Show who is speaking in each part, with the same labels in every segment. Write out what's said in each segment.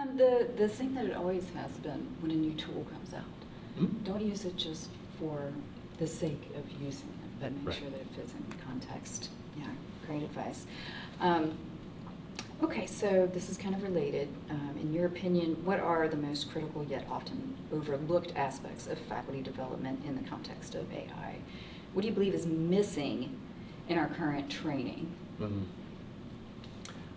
Speaker 1: The thing that it always has been when a new tool comes out, don't use it just for the sake of using it, but make sure that it fits in context. Yeah, great advice. Okay, so this is kind of related. In your opinion, what are the most critical yet often overlooked aspects of faculty development in the context of AI? What do you believe is missing in our current training?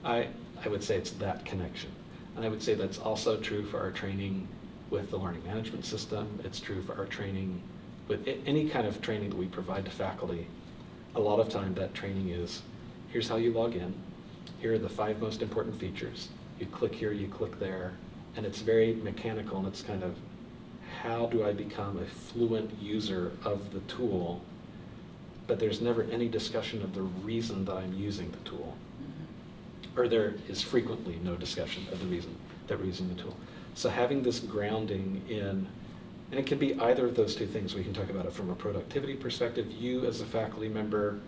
Speaker 2: I would say it's that connection. And I would say that's also true for our training with the learning management system. It's true for our training with any kind of training that we provide to faculty. A lot of time that training is, here's how you log in. Here are the 5 most important features. You click here, you click there. And it's very mechanical, and it's kind of, how do I become a fluent user of the tool? But there's never any discussion of the reason that I'm using the tool. Or there is frequently no discussion of the reason that we're using the tool. So having this grounding in, and it can be either of those two things. We can talk about it from a productivity perspective. You as a faculty member,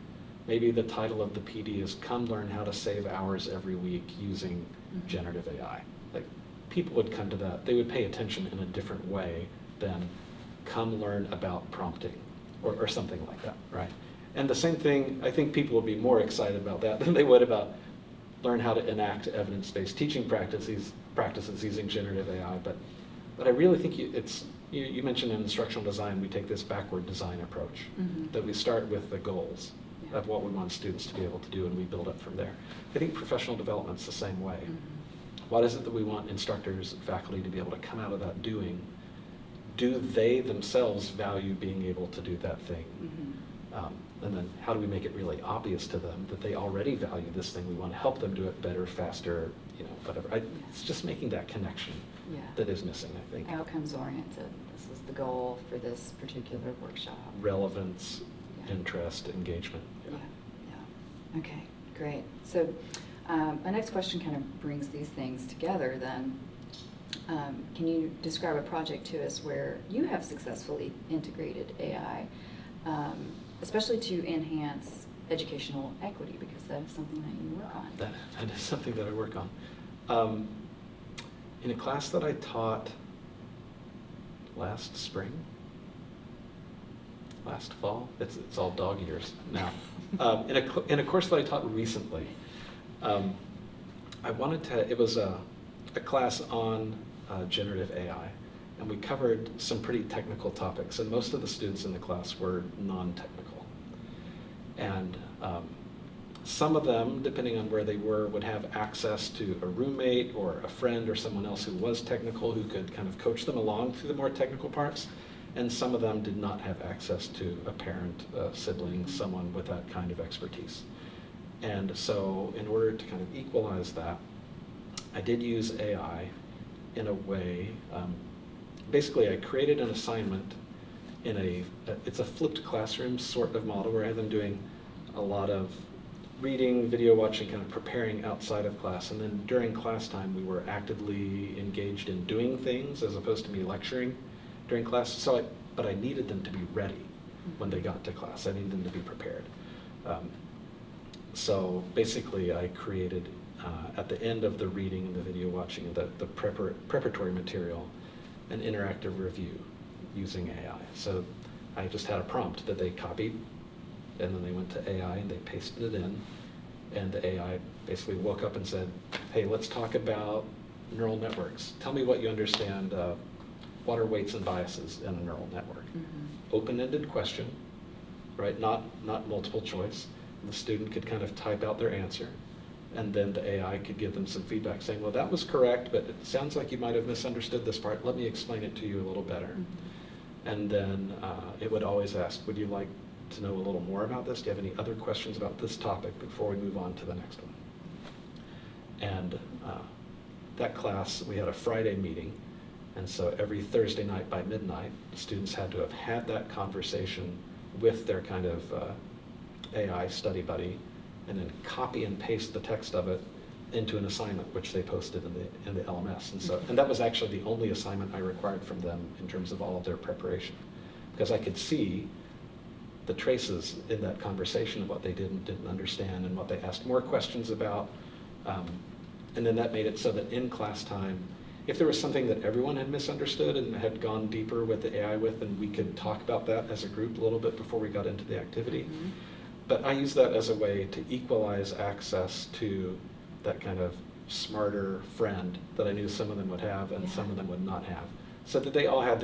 Speaker 2: maybe the title of the PD is Come Learn How to Save Hours Every Week Using Generative AI. Like, people would come to that. They would pay attention in a different way than come learn about prompting or something like that, right? And the same thing, I think people would be more excited about that than they would about learn how to enact evidence-based teaching practices using generative AI. But I really think you mentioned in instructional design, we take this backward design approach, that we start with the goals of what we want students to be able to do, and we build up from there. I think professional development's the same way. What is it that we want instructors and faculty to be able to come out of that doing? Do they themselves value being able to do that thing? And then how do we make it really obvious to them that they already value this thing? We want to help them do it better, faster, whatever. It's just making that connection that is missing, I think.
Speaker 1: Outcomes oriented. This is the goal for this particular workshop.
Speaker 2: Relevance, interest, engagement.
Speaker 1: Yeah. Okay, great. So my next question kind of brings these things together then. Can you describe a project to us where you have successfully integrated AI, especially to enhance educational equity, because that is something that you work on?
Speaker 2: That is something that I work on. In a class that I taught last fall, it's all dog years now. In a course that I taught recently, it was a class on generative AI, and we covered some pretty technical topics, and most of the students in the class were non-technical. And some of them, depending on where they were, would have access to a roommate or a friend or someone else who was technical who could kind of coach them along through the more technical parts. And some of them did not have access to a parent, a sibling, someone with that kind of expertise. And so in order to kind of equalize that, I did use AI in a way. Basically, I created an assignment in it's a flipped classroom sort of model where I have them doing a lot of reading, video watching, kind of preparing outside of class. And then during class time, we were actively engaged in doing things as opposed to me lecturing during class. But I needed them to be ready when they got to class. I needed them to be prepared. So basically, I created, at the end of the reading and the video watching, the preparatory material, an interactive review using AI. So I just had a prompt that they copied, and then they went to AI and they pasted it in, and the AI basically woke up and said, hey, let's talk about neural networks. Tell me what you understand, what are weights and biases in a neural network? Open-ended question, right? Not multiple choice. The student could kind of type out their answer, and then the AI could give them some feedback saying, well, that was correct, but it sounds like you might have misunderstood this part. Let me explain it to you a little better. And then it would always ask, would you like to know a little more about this? Do you have any other questions about this topic before we move on to the next one? And that class, we had a Friday meeting, and so every Thursday night by midnight, the students had to have had that conversation with their kind of AI study buddy, and then copy and paste the text of it into an assignment, which they posted in the LMS. And that was actually the only assignment I required from them in terms of all of their preparation, because I could see the traces in that conversation of what they didn't understand and what they asked more questions about. And then that made it so that in class time, If there was something that everyone had misunderstood and had gone deeper with the AI with, then we could talk about that as a group a little bit before we got into the activity.
Speaker 1: Mhm.
Speaker 2: But I use that as a way to equalize access to that kind of smarter friend that I knew some of them would have and some of them would not have, so that they all had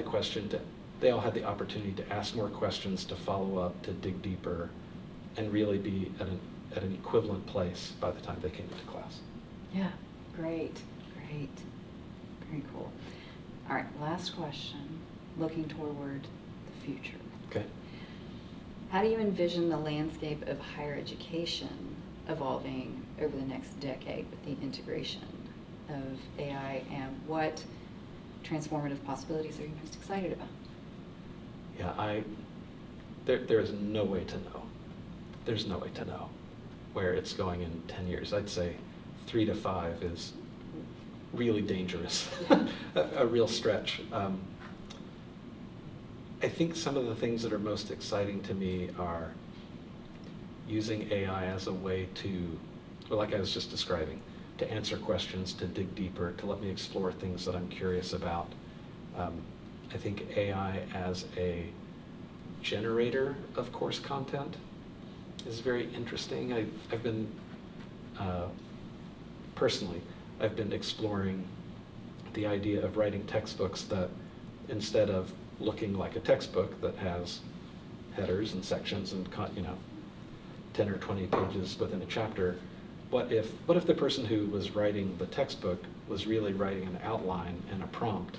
Speaker 2: they all had the opportunity to ask more questions, to follow up, to dig deeper, and really be at an equivalent place by the time they came into class.
Speaker 1: Yeah, great. Very cool. All right, last question, looking toward the future.
Speaker 2: Okay.
Speaker 1: How do you envision the landscape of higher education evolving over the next decade with the integration of AI, and what transformative possibilities are you most excited about?
Speaker 2: Yeah, there is no way to know. There's no way to know where it's going in 10 years. I'd say 3 to 5 is really dangerous, a real stretch. I think some of the things that are most exciting to me are using AI as a way to, well, like I was just describing, to answer questions, to dig deeper, to let me explore things that I'm curious about. I think AI as a generator of course content is very interesting. I've been, personally, I've been exploring the idea of writing textbooks that, instead of looking like a textbook that has headers and sections and 10 or 20 pages within a chapter, what if the person who was writing the textbook was really writing an outline and a prompt,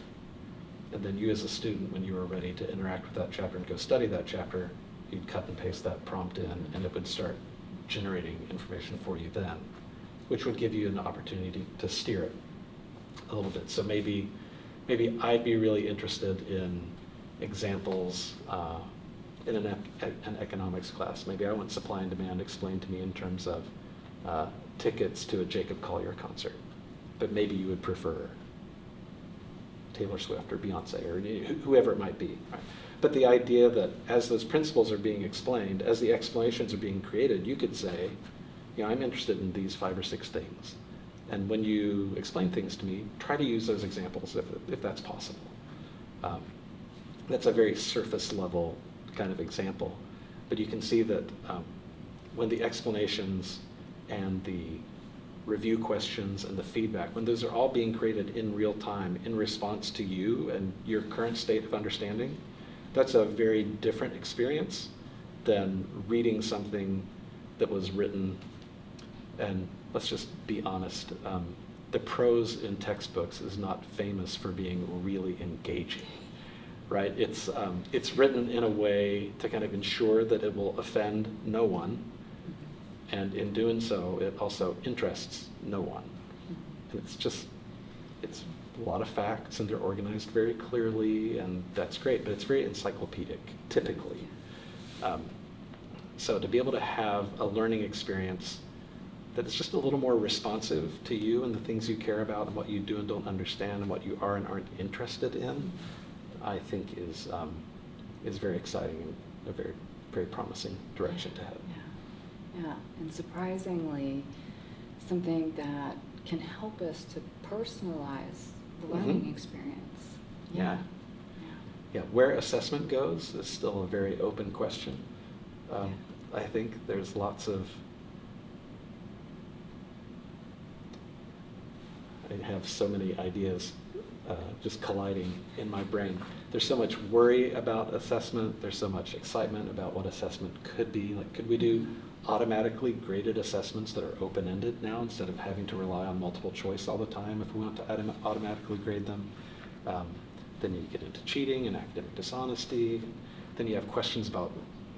Speaker 2: and then you as a student, when you were ready to interact with that chapter and go study that chapter, you'd cut and paste that prompt in, and it would start generating information for you then, which would give you an opportunity to steer it a little bit. So maybe I'd be really interested in examples in an economics class. Maybe I want supply and demand explained to me in terms of tickets to a Jacob Collier concert, but maybe you would prefer Taylor Swift or Beyonce or whoever it might be. Right? But the idea that as those principles are being explained, as the explanations are being created, you could say, I'm interested in these 5 or 6 things. And when you explain things to me, try to use those examples if that's possible. That's a very surface level kind of example. But you can see that when the explanations and the review questions and the feedback, when those are all being created in real time in response to you and your current state of understanding, that's a very different experience than reading something that was written. And let's just be honest, the prose in textbooks is not famous for being really engaging, right? It's written in a way to kind of ensure that it will offend no one, and in doing so, it also interests no one. And it's a lot of facts, and they're organized very clearly, and that's great, but it's very encyclopedic, typically. So to be able to have a learning experience that is just a little more responsive to you and the things you care about and what you do and don't understand and what you are and aren't interested in, I think is very exciting and a very, very promising direction to head.
Speaker 1: Yeah, and surprisingly, something that can help us to personalize the learning experience.
Speaker 2: Yeah. Where assessment goes is still a very open question. I think there's lots of, I have so many ideas just colliding in my brain. There's so much worry about assessment. There's so much excitement about what assessment could be. Like, could we do automatically graded assessments that are open-ended now instead of having to rely on multiple choice all the time if we want to automatically grade them? Then you get into cheating and academic dishonesty. Then you have questions about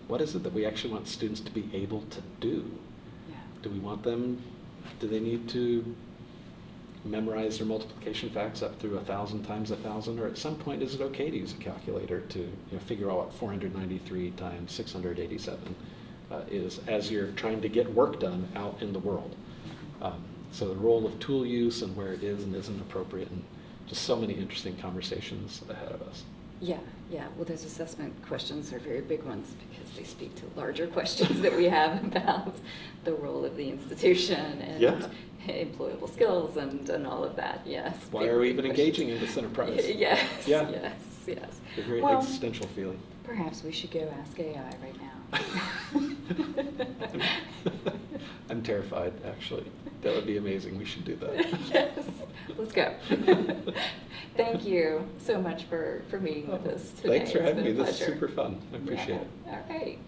Speaker 2: what is it that we actually want students to be able to do?
Speaker 1: Yeah.
Speaker 2: Do we want them, do they need to memorize their multiplication facts up through 1,000 times 1,000, or at some point is it okay to use a calculator to figure out what 493 times 687 is as you're trying to get work done out in the world. So the role of tool use and where it is and isn't appropriate, and just so many interesting conversations ahead of us.
Speaker 1: Yeah, yeah. Well, those assessment questions are very big ones because they speak to larger questions that we have about the role of the institution and
Speaker 2: Yeah.
Speaker 1: employable skills and all of that. Yes.
Speaker 2: Why are we even engaging in this enterprise?
Speaker 1: Yes,
Speaker 2: Yeah.
Speaker 1: yes, yes.
Speaker 2: A very
Speaker 1: Well,
Speaker 2: existential feeling.
Speaker 1: perhaps we should go ask AI right now.
Speaker 2: I'm terrified, actually. That would be amazing. We should do that.
Speaker 1: Yes, let's go. Thank you so much for meeting with us today.
Speaker 2: Thanks for
Speaker 1: It's
Speaker 2: having
Speaker 1: been
Speaker 2: me.
Speaker 1: a
Speaker 2: This is
Speaker 1: pleasure.
Speaker 2: super fun. I appreciate
Speaker 1: Yeah.
Speaker 2: it.
Speaker 1: All right.